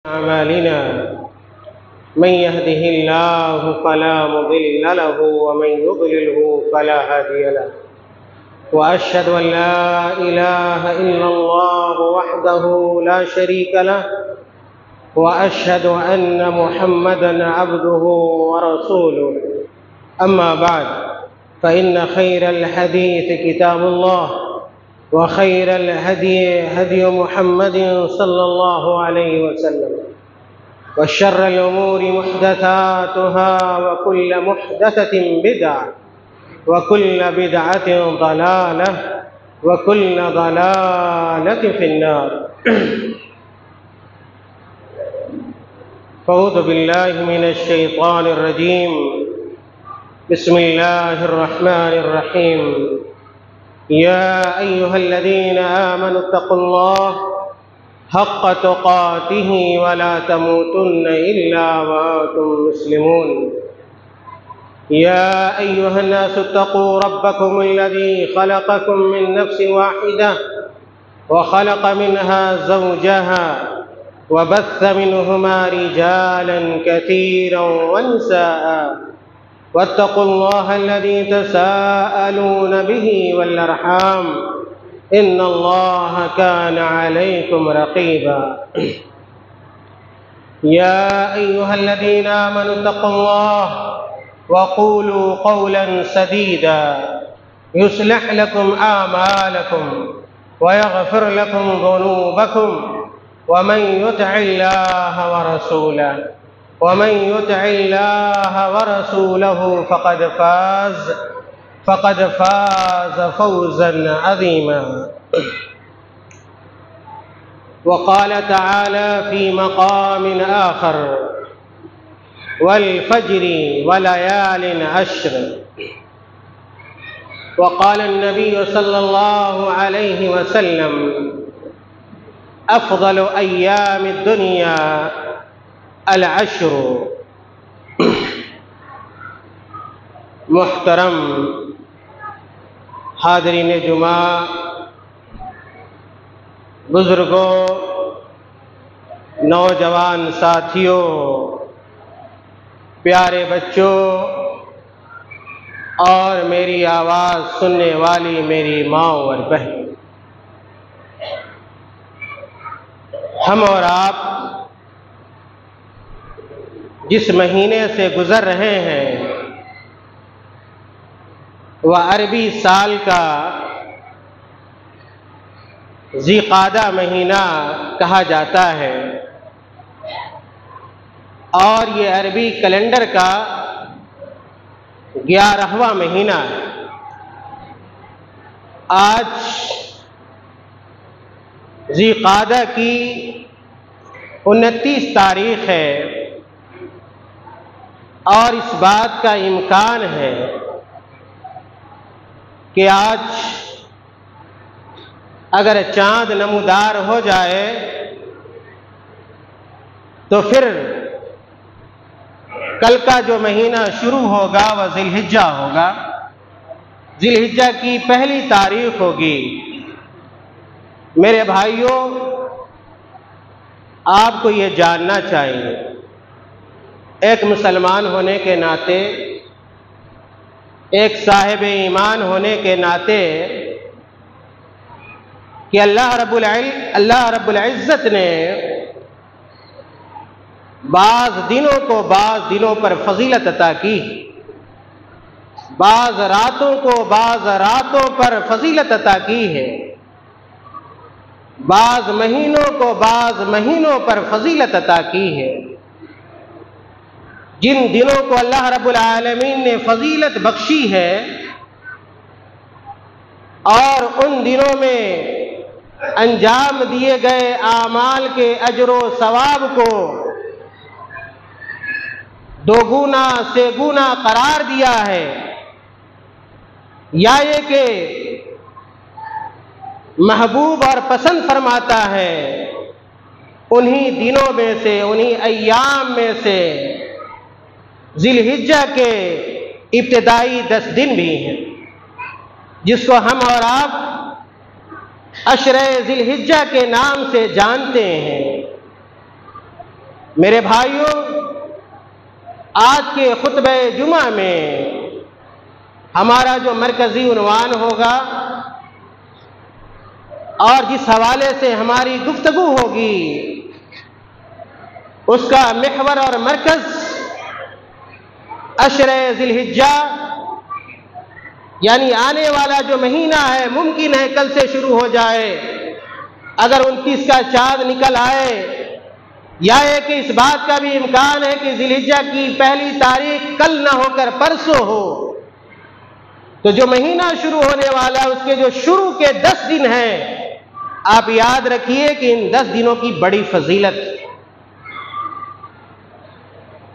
أعمالنا من يهده الله فلا مضل له ومن يضلله فلا هادي له وأشهد أن لا إله إلا الله وحده لا شريك له وأشهد أن محمدًا عبده ورسوله أما بعد فإن خير الحديث كتاب الله وخير الهدي هدي محمد صلى الله عليه وسلم وشر الأمور محدثاتها وكل محدثة بدعة وكل بدعة ضلالة وكل ضلالة في النار أعوذ بالله من الشيطان الرجيم بسم الله الرحمن الرحيم يا أيها الذين آمنوا اتقوا الله حق تقاته ولا تموتن إلا وأنتم مسلمون يا أيها الناس اتقوا ربكم الذي خلقكم من نفس واحدة وخلق منها زوجها وبث منهما رجالا كثيرا ونساء واتقوا الله الذي تساءلون به والأرحام إن الله كان عليكم رقيبا يا أيها الذين آمنوا اتقوا الله وقولوا قولا سديدا يصلح لكم أعمالكم ويغفر لكم ذنوبكم ومن يطع الله ورسوله فقد فاز فوزا عظيما وقال تعالى في مقام آخر والفجر وليال عشر وقال النبي صلى الله عليه وسلم أفضل أيام الدنيا العشر محترم حاضرین جمعہ، بزرگوں، نوجوان ساتھیوں، پیارے بچوں اور میری آواز سننے والی میری ماں اور بہن، ہم اور آپ جس مہینے سے گزر رہے ہیں وہ عربی سال کا ذی قعدہ مہینہ کہا جاتا ہے اور یہ عربی کیلنڈر کا 11واں مہینہ ہے۔ آج ذی قعدہ کی 29 تاریخ ہے اور اس بات کا امکان ہے کہ آج اگر چاند نمودار ہو جائے تو پھر کل کا جو مہینہ شروع ہوگا وہ ذی الحجہ ہوگا، ذی الحجہ کی پہلی تاریخ ہوگی۔ میرے بھائیوں، آپ کو یہ جاننا چاہیے ایک مسلمان ہونے کے ناطے، ایک صاحب ایمان ہونے کے ناطے کہ اللہ رب العزت نے بعض دنوں کو بعض دنوں پر فضیلت عطا کی، بعض راتوں کو بعض راتوں پر فضیلت عطا کی ہے، بعض مہینوں کو بعض مہینوں پر فضیلت عطا کی ہے۔ جن دنوں کو اللہ رب العالمین نے فضیلت بخشی ہے اور ان دنوں میں انجام دیے گئے اعمال کے اجر و ثواب کو دوگنا سے گنا قرار دیا ہے، یا یہ کہ محبوب اور پسند فرماتا ہے، انہی دنوں میں سے، انہی ایام میں سے ذی الحجہ کے ابتدائی 10 دن بھی ہیں، جس کو ہم اور آپ عشرہ ذی الحجہ کے نام سے جانتے ہیں۔ میرے بھائیوں، آج کے خطبہ جمعہ میں ہمارا جو مرکزی عنوان ہوگا اور جس حوالے سے ہماری گفتگو ہوگی، اس کا محور اور مرکز عشر ذی الحجہ، یعنی آنے والا جو مہینہ ہے، ممکن ہے کل سے شروع ہو جائے، اگر 29 کا چاند نکل آئے، یا کہ اس بات کا بھی امکان ہے کہ ذی الحجہ کی پہلی تاریخ کل نہ ہو کر پرسوں ہو، تو جو مہینہ شروع ہونے والا ہے اس کے جو شروع کے 10 دن ہیں، آپ یاد رکھیے کہ ان 10 دنوں کی بڑی فضیلت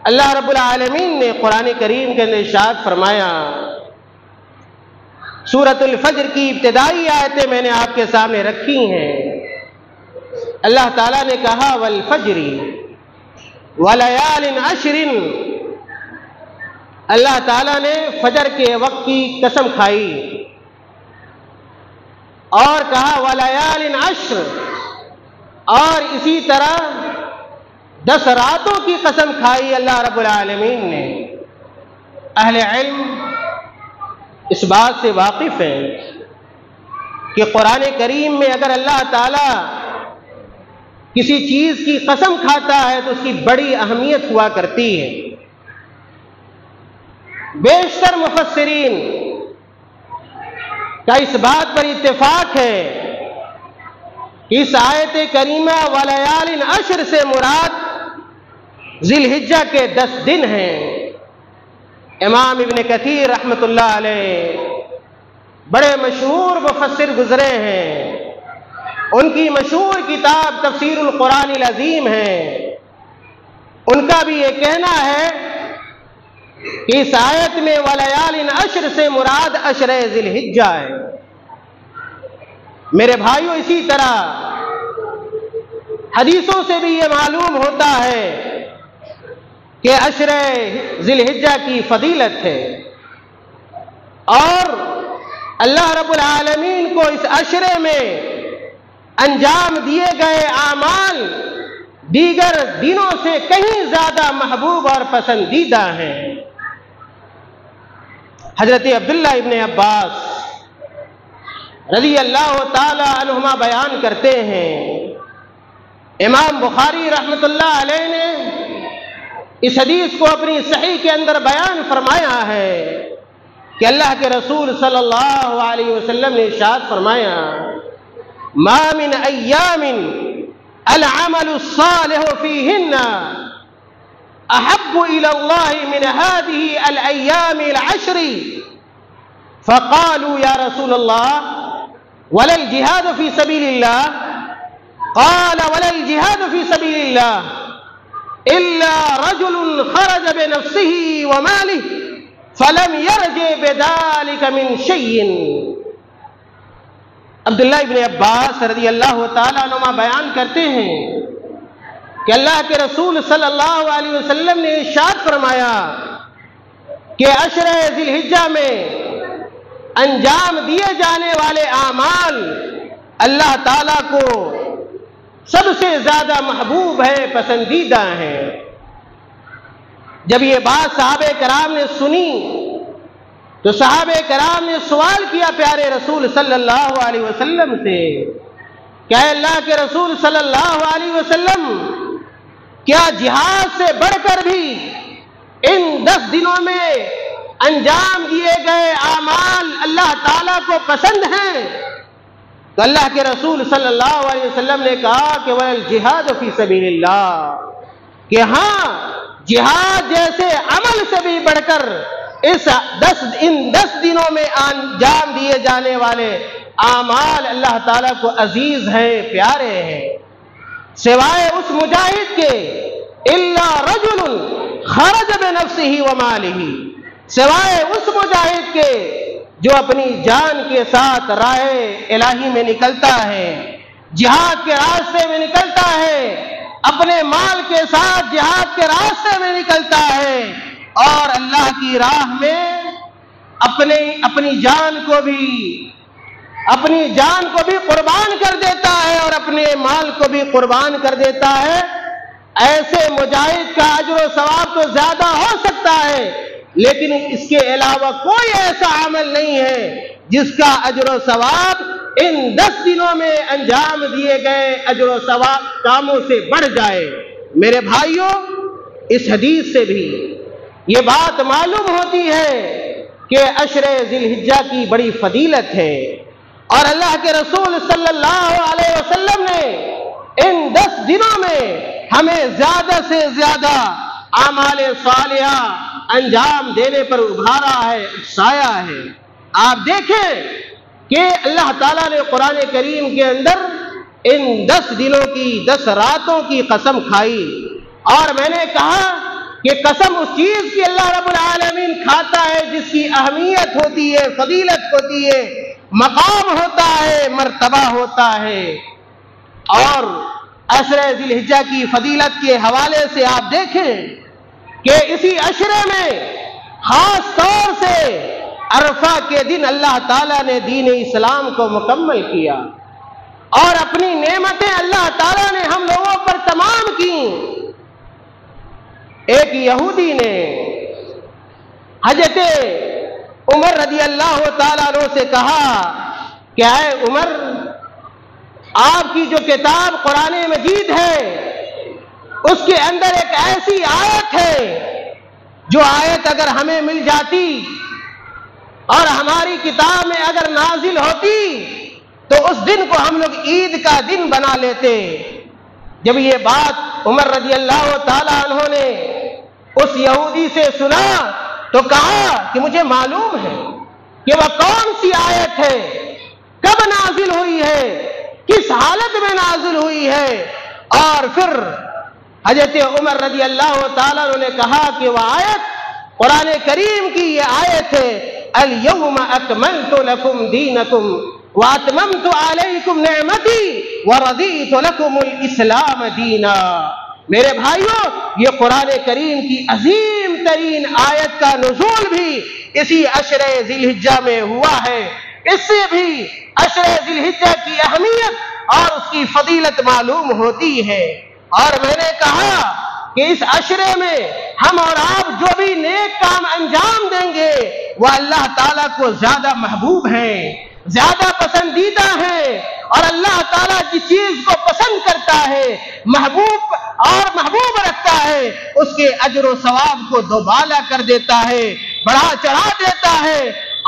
اللہ رب العالمین نے قرآن کریم کے اندر ارشاد فرمایا۔ سورۃ الفجر کی ابتدائی آیتیں میں نے آپ کے سامنے رکھی ہیں۔ اللہ تعالیٰ نے کہا والفجر ولیال عشر، اللہ تعالیٰ نے فجر کے وقت کی قسم کھائی اور کہا ولیال عشر، اور اسی طرح 10 راتوں کی قسم کھائی اللہ رب العالمین نے۔ اہل علم اس بات سے واقف ہیں کہ قرآن کریم میں اگر اللہ تعالیٰ کسی چیز کی قسم کھاتا ہے تو اس کی بڑی اہمیت ہوا کرتی ہے۔ بیشتر مفسرین کا اس بات پر اتفاق ہے کہ اس آیت کریمہ ولیال عشر سے مراد ذی الحجہ کے 10 دن ہیں۔ امام ابن کثیر رحمۃ اللہ علیہ بڑے مشہور مفسر گزرے ہیں، ان کی مشہور کتاب تفسیر القرآن العظیم ہے، ان کا بھی یہ کہنا ہے کہ اس آیت میں ولیال عشر سے مراد عشر ذی الحجہ ہے۔ میرے بھائیوں، اسی طرح حدیثوں سے بھی یہ معلوم ہوتا ہے کہ عشر ذی الحجہ کی فضیلت ہے، اور اللہ رب العالمین کو اس عشرے میں انجام دیے گئے اعمال دیگر دنوں سے کہیں زیادہ محبوب اور پسندیدہ ہیں۔ حضرت عبداللہ ابن عباس رضی اللہ تعالی عنہما بیان کرتے ہیں، امام بخاری رحمۃ اللہ علیہ نے اس حدیث کو اپنی صحیح کے اندر بیان فرمایا ہے کہ اللہ کے رسول صلی اللہ علیہ وسلم نے ارشاد فرمایا ما من ایام العمل الصالح فیہن احب الى اللہ من هذه الایام العشر فقالوا یا رسول اللہ ولا الجهاد في سبيل الله قال ولا الجهاد في سبيل الله إلا رجل خرج بنفسه وماله فلم يرجع بذلك من شيء۔ عبداللہ ابن عباس رضی اللہ تعالیٰ عنہما بیان کرتے ہیں کہ اللہ کے رسول صلی اللہ علیہ وسلم نے ارشاد فرمایا کہ عشر ذی الحجہ میں انجام دیے جانے والے اعمال اللہ تعالیٰ کو سب سے زیادہ محبوب ہے، پسندیدہ ہیں۔ جب یہ بات صحابہ کرام نے سنی تو صحابہ کرام نے سوال کیا پیارے رسول صلی اللہ علیہ وسلم سے کہ اے اللہ کے رسول صلی اللہ علیہ وسلم، کیا جہاد سے بڑھ کر بھی ان 10 دنوں میں انجام دیے گئے اعمال اللہ تعالیٰ کو پسند ہیں؟ تو اللہ کے رسول صلی اللہ علیہ وسلم نے کہا کہ وَالْجِهَادُ فِي سَبِيلِ اللَّهِ، کہ ہاں جہاد جیسے عمل سے بھی بڑھ کر ان 10 دنوں میں انجام دیے جانے والے اعمال اللہ تعالیٰ کو عزیز ہیں، پیارے ہیں، سوائے اس مجاہد کے إِلَّا رَجُلٌ خَرَجَ بِنَفْسِهِ وَمَالِهِ، سوائے اس مجاہد کے جو اپنی جان کے ساتھ راہ الہی میں نکلتا ہے، جہاد کے راستے میں نکلتا ہے، اپنے مال کے ساتھ جہاد کے راستے میں نکلتا ہے، اور اللہ کی راہ میں اپنی جان کو بھی قربان کر دیتا ہے اور اپنے مال کو بھی قربان کر دیتا ہے، ایسے مجاہد کا اجر و ثواب تو زیادہ ہو سکتا ہے، لیکن اس کے علاوہ کوئی ایسا عمل نہیں ہے جس کا اجر و ثواب ان 10 دنوں میں انجام دیے گئے اجر و ثواب کاموں سے بڑھ جائے۔ میرے بھائیوں، اس حدیث سے بھی یہ بات معلوم ہوتی ہے کہ عشر ذی الحجہ کی بڑی فضیلت ہے، اور اللہ کے رسول صلی اللہ علیہ وسلم نے ان 10 دنوں میں ہمیں زیادہ سے زیادہ اعمال صالحہ انجام دینے پر ابھارا ہے، اکسایا ہے۔ آپ دیکھیں کہ اللہ تعالیٰ نے قرآن کریم کے اندر ان 10 دنوں کی 10 راتوں کی قسم کھائی، اور میں نے کہا کہ قسم اس چیز کی اللہ رب العالمین کھاتا ہے جس کی اہمیت ہوتی ہے، فضیلت ہوتی ہے، مقام ہوتا ہے، مرتبہ ہوتا ہے۔ اور عشر ذی الحجہ کی فضیلت کے حوالے سے آپ دیکھیں کہ اسی عشرے میں خاص طور سے عرفہ کے دن اللہ تعالیٰ نے دین اسلام کو مکمل کیا، اور اپنی نعمتیں اللہ تعالیٰ نے ہم لوگوں پر تمام کی۔ ایک یہودی نے حضرت عمر رضی اللہ تعالیٰ عنہ سے کہا کہ اے عمر، آپ کی جو کتاب قرآن مجید ہے اس کے اندر ایک ایسی آیت ہے جو آیت اگر ہمیں مل جاتی اور ہماری کتاب میں اگر نازل ہوتی تو اس دن کو ہم لوگ عید کا دن بنا لیتے۔ جب یہ بات عمر رضی اللہ تعالیٰ عنہ نے اس یہودی سے سنا تو کہا کہ مجھے معلوم ہے کہ وہ کون سی آیت ہے، کب نازل ہوئی ہے، کس حالت میں نازل ہوئی ہے۔ اور پھر حضرت عمر رضی اللہ تعالیٰ عنہ نے کہا کہ وہ آیت قرآن کریم کی یہ آیت ہے، اليوم اکملت لکم دینکم واتممت علیکم نعمتی ورضیت لکم الاسلام دینا۔ میرے بھائیوں، یہ قرآن کریم کی عظیم ترین آیت کا نزول بھی اسی عشر ذی الحجہ میں ہوا ہے۔ اس سے بھی عشر ذی الحجہ کی اہمیت اور اس کی فضیلت معلوم ہوتی ہے۔ اور میں نے کہا کہ اس عشرے میں ہم اور آپ جو بھی نیک کام انجام دیں گے وہ اللہ تعالیٰ کو زیادہ محبوب ہیں، زیادہ پسندیدہ ہیں، اور اللہ تعالیٰ جس چیز کو پسند کرتا ہے، محبوب رکھتا ہے، اس کے اجر و ثواب کو دوبالا کر دیتا ہے، بڑھا چڑھا دیتا ہے۔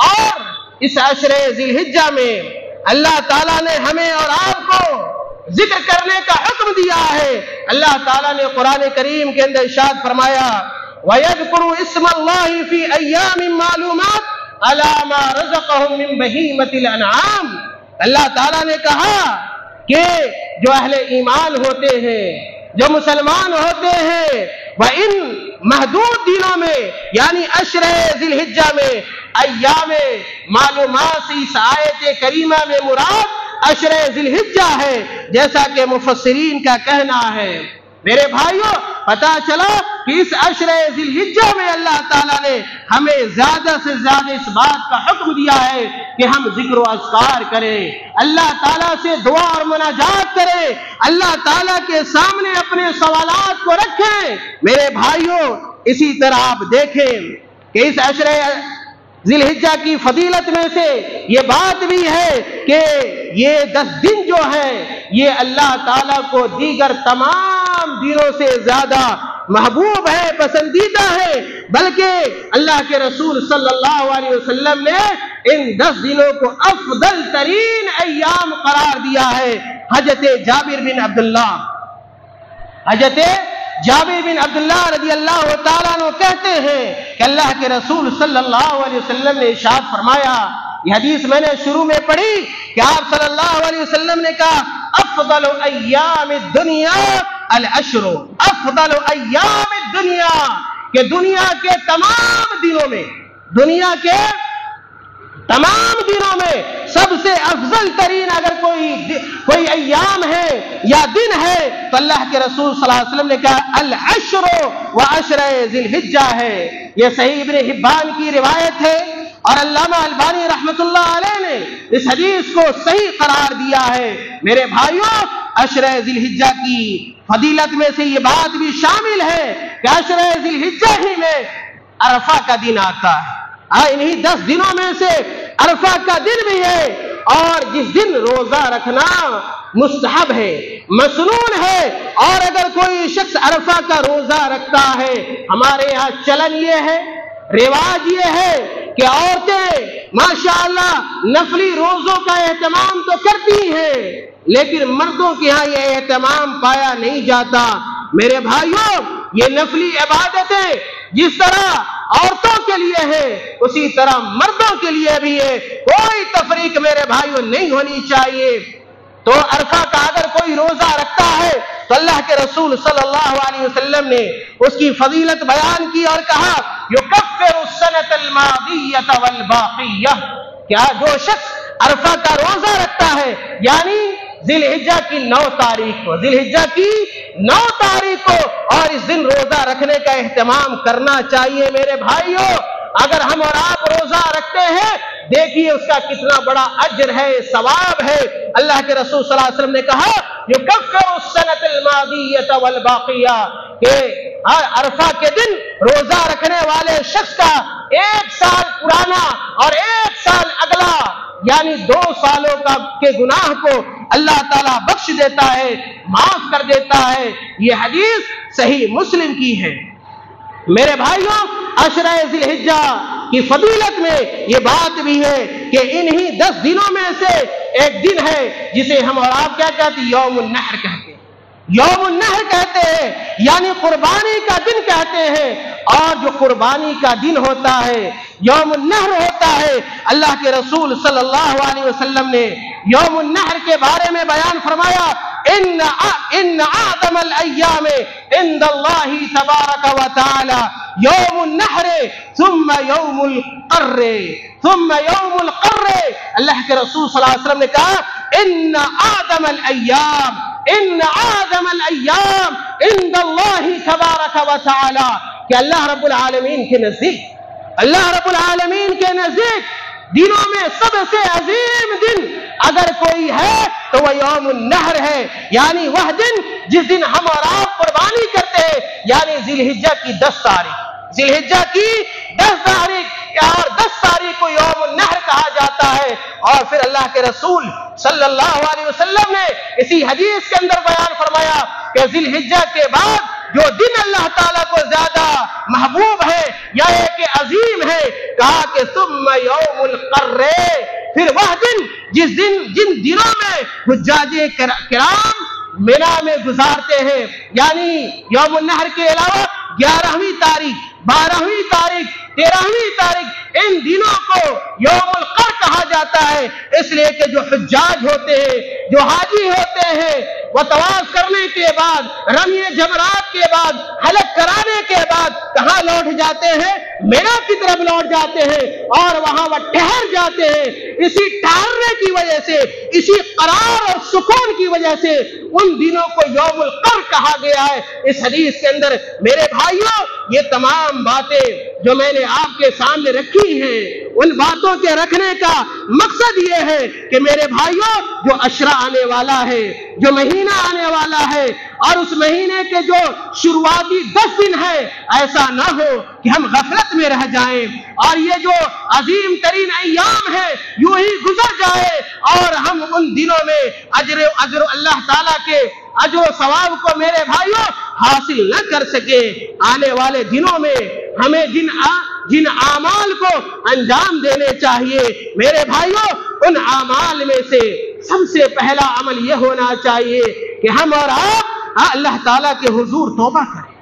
اور اس عشر ذی الحجہ میں اللہ تعالیٰ نے ہمیں اور آپ کو ذکر کرنے کا حکم دیا ہے۔ اللہ تعالیٰ نے قرآن کریم کے اندر ارشاد فرمایا وَيَذْكُرُوا اسْمَ اللَّهِ فِي أَيَّامٍ مَّعْلُومَاتٍ عَلَىٰ مَا رَزَقَهُم مِّن بَهِيمَةِ الْأَنْعَامِ۔ اللہ تعالیٰ نے کہا کہ جو اہل ایمان ہوتے ہیں، جو مسلمان ہوتے ہیں، وہ ان محدود دنوں میں یعنی عشر ذی الحجہ میں ایام معلومات سے اس آیت کریمہ میں مراد عشر ذی الحجہ ہے، جیسا کہ مفسرین کا کہنا ہے۔ میرے بھائیوں، پتہ چلا کہ اس عشر ذی الحجہ میں اللہ تعالیٰ نے ہمیں زیادہ سے زیادہ اس بات کا حکم دیا ہے کہ ہم ذکر و اذکار کریں، اللہ تعالیٰ سے دعا اور مناجات کریں، اللہ تعالیٰ کے سامنے اپنے سوالات کو رکھیں۔ میرے بھائیوں، اسی طرح آپ دیکھیں کہ اس عشر ذی الحجہ کی فضیلت میں سے یہ بات بھی ہے کہ یہ 10 دن جو ہے یہ اللہ تعالیٰ کو دیگر تمام دنوں سے زیادہ محبوب ہے، پسندیدہ ہے، بلکہ اللہ کے رسول صلی اللہ علیہ وسلم نے ان 10 دنوں کو افضل ترین ایام قرار دیا ہے۔ حضرت جابر بن عبداللہ رضی اللہ تعالیٰ عنہ کہتے ہیں کہ اللہ کے رسول صلی اللہ علیہ وسلم نے ارشاد فرمایا، یہ حدیث میں نے شروع میں پڑھی کہ آپ صلی اللہ علیہ وسلم نے کہا افضل ایام الدنیا العشر، افضل ایام الدنیا، کہ دنیا کے تمام دنوں میں سب سے افضل ترین اگر کوئی ایام ہے یا دن ہے تو اللہ کے رسول صلی اللہ علیہ وسلم نے کہا العشر و عشر ذی الحجہ ہے۔ یہ صحیح ابن حبان کی روایت ہے، اور علامہ البانی رحمۃ اللہ علیہ نے اس حدیث کو صحیح قرار دیا ہے۔ میرے بھائیوں، عشرہ ذی الحجہ کی فضیلت میں سے یہ بات بھی شامل ہے کہ عشرہ ذی الحجہ ہی میں عرفہ کا دن آتا ہے، انہی 10 دنوں میں سے عرفہ کا دن بھی ہے، اور جس دن روزہ رکھنا مستحب ہے، مسنون ہے۔ اور اگر کوئی شخص عرفہ کا روزہ رکھتا ہے، ہمارے یہاں چلن یہ ہے، رواج یہ ہے کہ عورتیں ماشاءاللہ نفلی روزوں کا اہتمام تو کرتی ہیں، لیکن مردوں کے ہاں یہ اہتمام پایا نہیں جاتا۔ میرے بھائیوں، یہ نفلی عبادتیں جس طرح عورتوں کے لیے ہے اسی طرح مردوں کے لیے بھی ہے، کوئی تفریق میرے بھائیوں نہیں ہونی چاہیے۔ تو عرفہ کا اگر کوئی روزہ رکھتا ہے تو اللہ کے رسول صلی اللہ علیہ وسلم نے اس کی فضیلت بیان کی اور کہا یکفر السنۃ الماضیۃ والباقیہ، کیا جو شخص عرفہ کا روزہ رکھتا ہے یعنی ذی الحجہ کی 9 تاریخ کو، ذی الحجہ کی 9 تاریخ کو، اور اس دن روزہ رکھنے کا اہتمام کرنا چاہیے۔ میرے بھائیوں، اگر ہم اور آپ روزہ رکھتے ہیں، دیکھیے اس کا کتنا بڑا اجر ہے، ثواب ہے۔ اللہ کے رسول صلی اللہ علیہ وسلم نے کہا یکفر السنۃ الماضیۃ والباقیہ، کہ عرفہ کے دن روزہ رکھنے والے شخص کا 1 سال پرانا اور 1 سال اگلا یعنی 2 سالوں کا کے گناہ کو اللہ تعالیٰ بخش دیتا ہے، معاف کر دیتا ہے۔ یہ حدیث صحیح مسلم کی ہے۔ میرے بھائیوں، عشرہ ذی الحجہ کی فضیلت میں یہ بات بھی ہے کہ انہی 10 دنوں میں سے ایک دن ہے جسے ہم اور آپ کیا کہتے ہیں؟ یوم النحر کہتے ہیں۔ یوم النحر کہتے ہیں یعنی قربانی کا دن کہتے ہیں، اور جو قربانی کا دن ہوتا ہے یوم النحر ہوتا ہے۔ اللہ کے رسول صلی اللہ علیہ وسلم نے یوم النحر کے بارے میں بیان فرمایا ان اعظم الایام عند اللہ تبارک و تعالی یوم النحر ثم یوم القر ثم یوم القر۔ اللہ کے رسول صلی اللہ علیہ وسلم نے کہا ان اعظم الایام عند اللہ تبارک و تعالی، کہ اللہ رب العالمین کے نزدیک دنوں میں سب سے عظیم دن اگر کوئی ہے تو وہ یوم النحر ہے، یعنی وہ دن جس دن ہم اور آپ قربانی کرتے ہیں، یعنی ذی الحجہ کی 10 تاریخ، ذی الحجہ کی 10 تاریخ اور 10 تاریخ کو یوم النحر کہا جاتا ہے۔ اور پھر اللہ کے رسول صلی اللہ علیہ وسلم نے اسی حدیث کے اندر بیان فرمایا کہ ذی الحجہ کے بعد جو دن اللہ تعالیٰ کو زیادہ محبوب ہے یا ایک عظیم ہے، کہا کہ ثم یوم القر، پھر وہ دن جن دنوں میں حجاج کرام مینا میں گزارتے ہیں، یعنی یوم النحر کے علاوہ 11ویں تاریخ، 12ویں تاریخ، 13ویں تاریخ، ان دنوں کو یوم القر کہا جاتا ہے، اس لیے کہ جو حجاج ہوتے ہیں، جو حاجی ہوتے ہیں، وہ طواف کرنے کے بعد، رمی جمرات کے بعد، حلق کرانے کے بعد کہاں لوٹ جاتے ہیں؟ مینا کی طرف لوٹ جاتے ہیں اور وہاں وہ ٹھہر جاتے ہیں۔ اسی ٹھہرنے کی وجہ سے، اسی قرار اور سکون کی وجہ سے ان دنوں کو یوم القر کہا گیا ہے۔ اس حدیث کے اندر میرے بھائیوں، یہ تمام باتیں جو میں نے آپ کے سامنے رکھی ہیں، ان باتوں کے رکھنے کا مقصد یہ ہے کہ میرے بھائیوں، جو عشرہ آنے والا ہے، جو مہینہ آنے والا ہے، اور اس مہینے کے جو شروعاتی 10 دن ہے، ایسا نہ ہو کہ ہم غفلت میں رہ جائیں اور یہ جو عظیم ترین ایام ہے یوں ہی گزر جائے اور ہم ان دنوں میں اجر اللہ تعالیٰ کے اجر و ثواب کو میرے بھائیوں حاصل نہ کر سکے۔ آنے والے دنوں میں ہمیں جن اعمال کو انجام دینے چاہیے، میرے بھائیوں، ان اعمال میں سے سب سے پہلا عمل یہ ہونا چاہیے کہ ہم اور آپ اللہ تعالیٰ کے حضور توبہ کریں،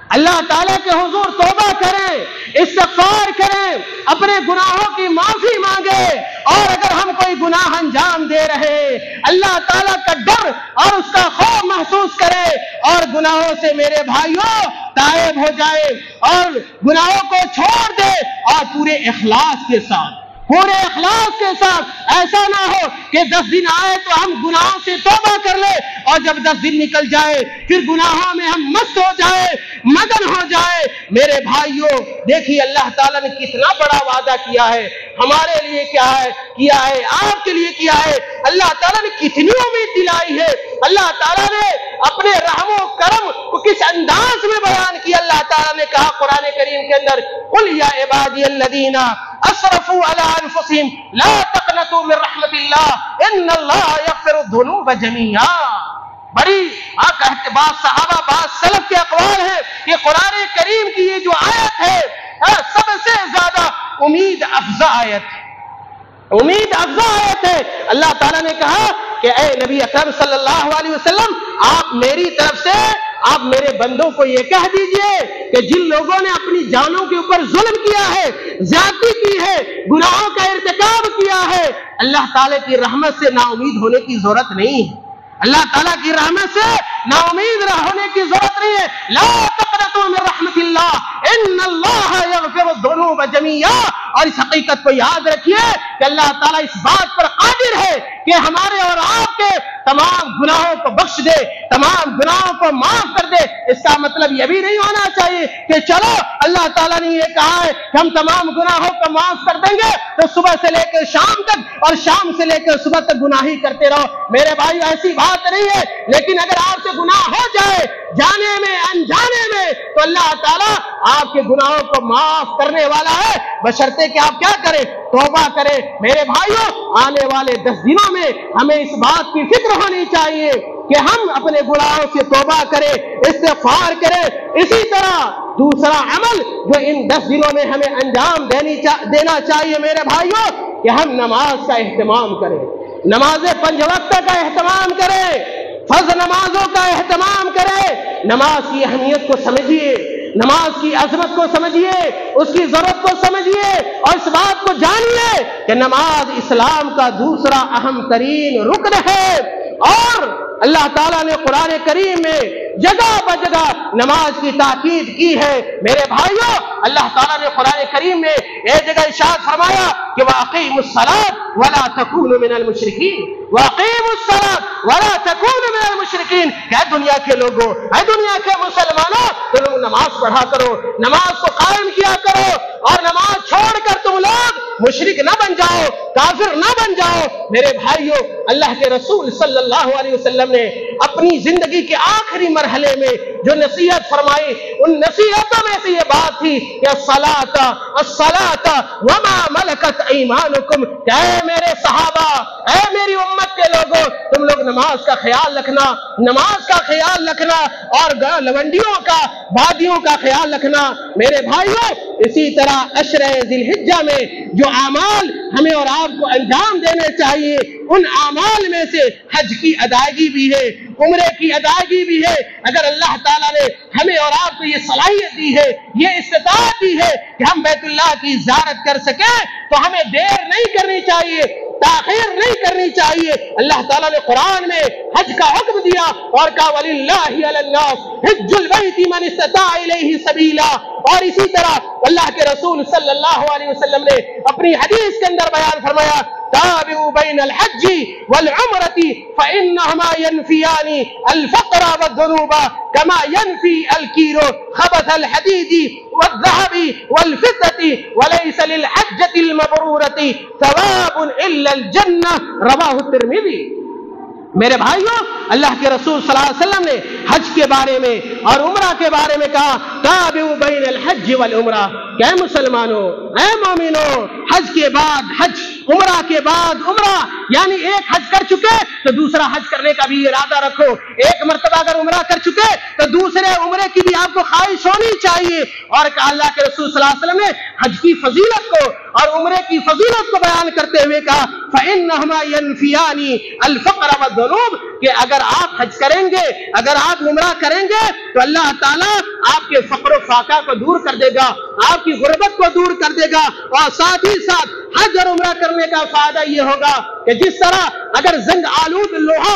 اللہ تعالیٰ کے حضور توبہ کریں، استغفار کریں، اپنے گناہوں کی معافی مانگے، اور اگر ہم کوئی گناہ انجام دے رہے اللہ تعالیٰ کا ڈر اور اس کا خوف محسوس کرے اور گناہوں سے میرے بھائیوں تائب ہو جائے اور گناہوں کو چھوڑ دے اور پورے اخلاص کے ساتھ، پورے اخلاص کے ساتھ. ایسا نہ ہو کہ 10 دن آئے تو ہم گناہوں سے توبہ کر لیں اور جب 10 دن نکل جائے پھر گناہوں میں ہم مست ہو جائے, مگن ہو جائے. میرے بھائیوں دیکھیے اللہ تعالیٰ نے کتنا بڑا وعدہ کیا ہے ہمارے لیے. کیا ہے آپ کے لیے کیا ہے. اللہ تعالیٰ نے کتنی امید دلائی ہے. اللہ تعالیٰ نے اپنے رحم و کرم کو کس انداز میں بیان کیا. اللہ تعالیٰ نے کہا قرآن کریم کے اندر قل یا عبادی الذین اسرفوا علی انفسہم لا تقنطوا من رحمت اللہ ان اللہ یغفر الذنوب جميعا. بڑی بعض صحابہ بعض سلف کے اقوال ہیں کہ قرآن کریم کی یہ جو آیت ہے سب سے زیادہ امید افزا آیت ہے. اللہ تعالیٰ نے کہا کہ اے نبی اکرم صلی اللہ علیہ وسلم آپ میری طرف سے آپ میرے بندوں کو یہ کہہ دیجئے کہ جن لوگوں نے اپنی جانوں کے اوپر ظلم کیا ہے, زیادتی کی ہے, گناہوں کا ارتکاب کیا ہے, اللہ تعالیٰ کی رحمت سے نا امید ہونے کی ضرورت نہیں ہے. اللہ تعالیٰ کی رحمت سے نا امید ہونے کی ضرورت نہیں ہے. لا تقنطوا من رحمت اللہ ان اللہ یغفر الذنوب جميعا. اور اس حقیقت کو یاد رکھیے کہ اللہ تعالیٰ اس بات پر قادر ہے کہ ہمارے اور آپ کے تمام گناہوں کو بخش دے, تمام گناہوں کو معاف کر دے. اس کا مطلب یہ بھی نہیں ہونا چاہیے کہ چلو اللہ تعالیٰ نے یہ کہا ہے کہ ہم تمام گناہوں کو معاف کر دیں گے تو صبح سے لے کر شام تک اور شام سے لے کر صبح تک گناہ ہی کرتے رہو. میرے بھائی ایسی بات نہیں ہے. لیکن اگر آپ سے گناہ ہو جائے جانے میں انجانے میں تو اللہ تعالیٰ آپ کے گناہوں کو معاف کرنے والا ہے, بشرطے کہ آپ کیا کریں, توبہ کریں. میرے بھائیوں آنے والے 10 دنوں میں ہمیں اس بات کی فکر ہونی چاہیے کہ ہم اپنے گناہوں سے توبہ کریں, استغفار کریں. اسی طرح دوسرا عمل جو ان 10 دنوں میں ہمیں انجام دینا چاہیے میرے بھائیوں کہ ہم نماز کا اہتمام کریں, نماز 5 وقت کا اہتمام کریں, فرض نمازوں کا اہتمام کریں. نماز کی اہمیت کو سمجھیے, نماز کی عظمت کو سمجھیے, اس کی ضرورت کو سمجھیے اور اس بات کو جانیے کہ نماز اسلام کا دوسرا اہم ترین رکن ہے. اور اللہ تعالیٰ نے قرآن کریم میں جگہ بجگہ نماز کی تاکید کی ہے. میرے بھائیوں اللہ تعالیٰ نے قرآن کریم میں ایک جگہ ارشاد فرمایا کہ وَأَقِیمُوا الصَّلَاةَ وَلَا تَكُونُوا مِنَ الْمُشْرِكِينَ. وَأَقِیمُوا الصَّلَاةَ وَلَا تَكُونُوا مِنَ الْمُشْرِكِينَ. کہ دنیا کے لوگوں, اے دنیا کے مسلمانوں, تم نماز پڑھا کرو, نماز کو قائم کیا کرو اور نماز چھوڑ کر تم لوگ مشرک نہ بن جاؤ, کافر نہ بن جاؤ. میرے بھائیوں اللہ کے رسول صلی اللہ علیہ وسلم نے اپنی زندگی کے آخری مرحلے میں جو نصیحت فرمائی ان نصیحتوں میں سے یہ بات تھی کہ الصلاۃ وما ملکت ایمانکم. کہ اے میرے صحابہ, اے میری امت کے لوگوں, تم لوگ نماز کا خیال رکھنا, نماز کا خیال رکھنا اور لونڈیوں کا, بادیوں کا خیال رکھنا. میرے بھائیوں اسی طرح عشرہ ذی الحجہ میں جو اعمال ہمیں اور آپ کو انجام دینے چاہیے ان اعمال میں سے حج کی ادائیگی بھی ہے, عمرے کی ادائیگی بھی ہے. اگر اللہ تعالیٰ نے ہمیں اور آپ کو یہ صلاحیت دی ہے, یہ استطاعت دی ہے کہ ہم بیت اللہ کی زیارت کر سکیں تو ہمیں دیر نہیں کرنی چاہیے, تاخیر نہیں کرنی چاہیے. اللہ تعالیٰ نے قرآن میں حج کا حکم دیا اور کہا وَلِلَّهِ عَلَى النَّاسِ حِجُّ الْبَيْتِ مَنِ اسْتَطَاعَ إِلَيْهِ سَبِيلًا. اور اسی طرح اللہ کے رسول صلی اللہ علیہ وسلم نے اپنی حدیث کے اندر بیان فرمایا تابعوا بین الحج والعمرة فإنهما ينفيان الفقر والذنوب كما ينفي الكير خبث الحديد والذهب والفضة وليس للحجة المبرورة ثواب إلا الجنة. رواه الترمذی. میرے بھائیوں اللہ کے رسول صلی اللہ علیہ وسلم نے حج کے بارے میں اور عمرہ کے بارے میں کہا تابعوا بین الحج والعمرہ. کہ اے مسلمانوں, اے مومنوں, حج کے بعد حج, عمرہ کے بعد عمرہ, یعنی ایک حج کر چکے تو دوسرا حج کرنے کا بھی ارادہ رکھو. ایک مرتبہ اگر عمرہ کر چکے تو دوسرے عمرے کی بھی آپ کو خواہش ہونی چاہیے. اور کہا اللہ کے رسول صلی اللہ علیہ وسلم نے حج کی فضیلت کو اور عمرے کی فضیلت کو بیان کرتے ہوئے کہا فإنهما ينفيان الفقر والذنوب. کہ اگر آپ حج کریں گے, اگر آپ عمرہ کریں گے تو اللہ تعالیٰ آپ کے فقر و فاقہ کو دور کر دے گا, آپ کی غربت کو دور کر دے گا. اور ساتھ ہی ساتھ حج اور عمرہ کرنے کا فائدہ یہ ہوگا کہ جس طرح اگر زنگ آلود لوہا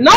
9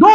2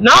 9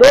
2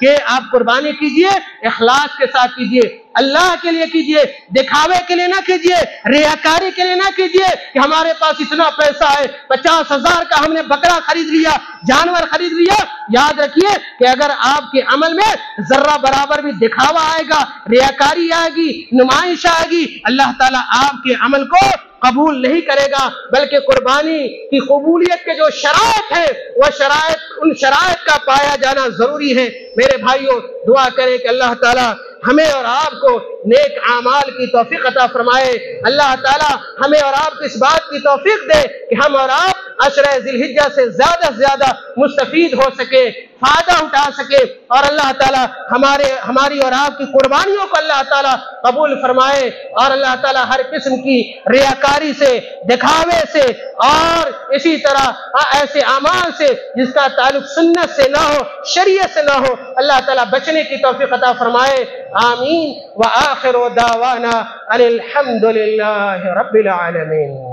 کہ آپ قربانی کیجئے اخلاص کے ساتھ کیجئے، اللہ کے لیے کیجئے، دکھاوے کے لیے نہ کیجئے، ریاکاری کے لیے نہ کیجئے کہ ہمارے پاس اتنا پیسہ ہے، 50,000 کا ہم نے بکرا خرید لیا، جانور خرید لیا۔ یاد رکھیے کہ اگر آپ کے عمل میں ذرہ برابر بھی دکھاوا آئے گا، ریاکاری آئے گی، نمائش آئے گی، اللہ تعالیٰ آپ کے عمل کو قبول نہیں کرے گا، بلکہ قربانی کی قبولیت کے جو شرائط ہیں وہ شرائط، ان شرائط کا پایا جانا ضروری ہے۔ میرے بھائیوں، دعا کریں کہ اللہ تعالیٰ ہمیں اور آپ کو نیک اعمال کی توفیق عطا فرمائے۔ اللہ تعالیٰ ہمیں اور آپ کو اس بات کی توفیق دے کہ ہم اور آپ عشرہ ذی الحجہ سے زیادہ مستفید ہو سکے، فائدہ اٹھا سکے، اور اللہ تعالیٰ ہماری اور آپ کی قربانیوں کو اللہ تعالیٰ قبول فرمائے، اور اللہ تعالیٰ ہر قسم کی ریاکاری سے، دکھاوے سے، اور اسی طرح ایسے اعمال سے جس کا تعلق سنت سے نہ ہو، شریعت سے نہ ہو، اللہ تعالیٰ بچنے کی توفیق عطا فرمائے۔ آمین۔ وآخر دعوانا ان الحمد للہ رب العالمین۔